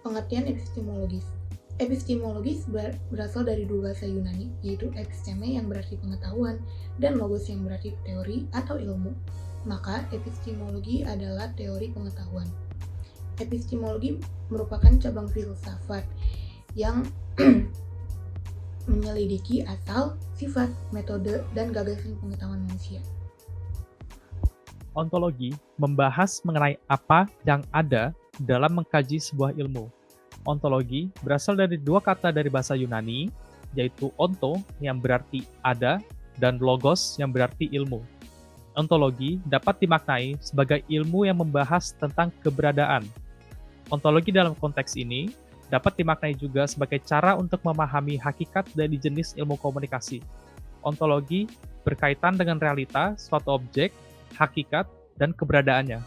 Pengertian epistemologis. Epistemologis berasal dari dua bahasa Yunani, yaitu episteme yang berarti pengetahuan dan logos yang berarti teori atau ilmu. Maka, epistemologi adalah teori pengetahuan. Epistemologi merupakan cabang filsafat yang menyelidiki asal, sifat, metode, dan gagasan pengetahuan manusia. Ontologi membahas mengenai apa yang ada dalam mengkaji sebuah ilmu. Ontologi berasal dari dua kata dari bahasa Yunani, yaitu onto yang berarti ada dan logos yang berarti ilmu. Ontologi dapat dimaknai sebagai ilmu yang membahas tentang keberadaan. Ontologi dalam konteks ini dapat dimaknai juga sebagai cara untuk memahami hakikat dari jenis ilmu komunikasi. Ontologi berkaitan dengan realita suatu objek, hakikat, dan keberadaannya.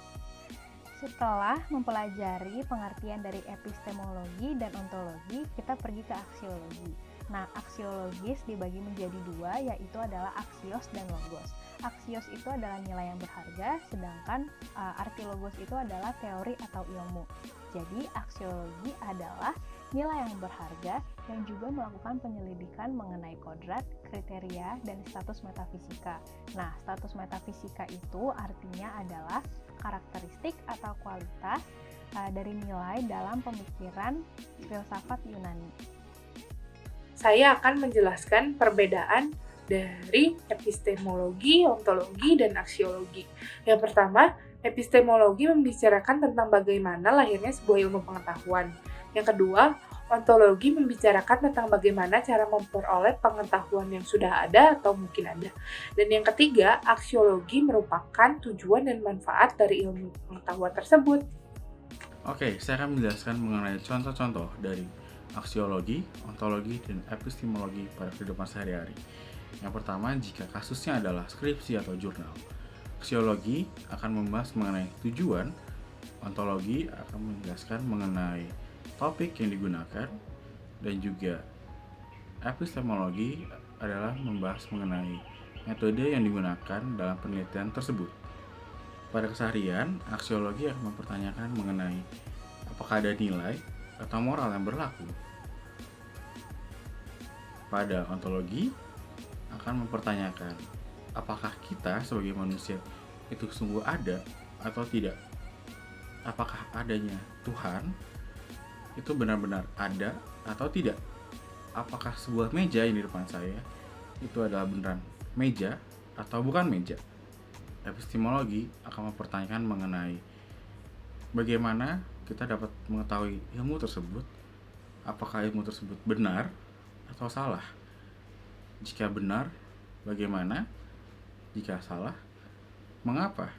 Setelah mempelajari pengertian dari epistemologi dan ontologi, kita pergi ke aksiologi. Nah, aksiologis dibagi menjadi dua, yaitu adalah aksios dan logos. Aksios itu adalah nilai yang berharga, sedangkan arti logos itu adalah teori atau ilmu. Jadi, aksiologi adalah nilai yang berharga yang juga melakukan penyelidikan mengenai kodrat, kriteria, dan status metafisika. Nah, status metafisika itu artinya adalah karakteristik atau kualitas dari nilai dalam pemikiran filsafat Yunani. Saya akan menjelaskan perbedaan dari epistemologi, ontologi, dan aksiologi. Yang pertama, epistemologi membicarakan tentang bagaimana lahirnya sebuah ilmu pengetahuan. Yang kedua, ontologi membicarakan tentang bagaimana cara memperoleh pengetahuan yang sudah ada atau mungkin ada. Dan yang ketiga, aksiologi merupakan tujuan dan manfaat dari ilmu pengetahuan tersebut. Oke, saya akan menjelaskan mengenai contoh-contoh dari aksiologi, ontologi, dan epistemologi pada kehidupan sehari-hari. Yang pertama, jika kasusnya adalah skripsi atau jurnal. Aksiologi akan membahas mengenai tujuan, ontologi akan menjelaskan mengenai topik yang digunakan, dan juga epistemologi adalah membahas mengenai metode yang digunakan dalam penelitian tersebut. Pada keseharian, aksiologi akan mempertanyakan mengenai apakah ada nilai atau moral yang berlaku. Pada ontologi akan mempertanyakan apakah kita sebagai manusia itu sungguh ada atau tidak. Apakah adanya Tuhan itu benar-benar ada atau tidak. Apakah sebuah meja yang di depan saya itu adalah beneran meja atau bukan meja. Epistemologi akan mempertanyakan mengenai bagaimana kita dapat mengetahui ilmu tersebut, apakah ilmu tersebut benar atau salah. Jika benar, bagaimana? Jika salah, mengapa?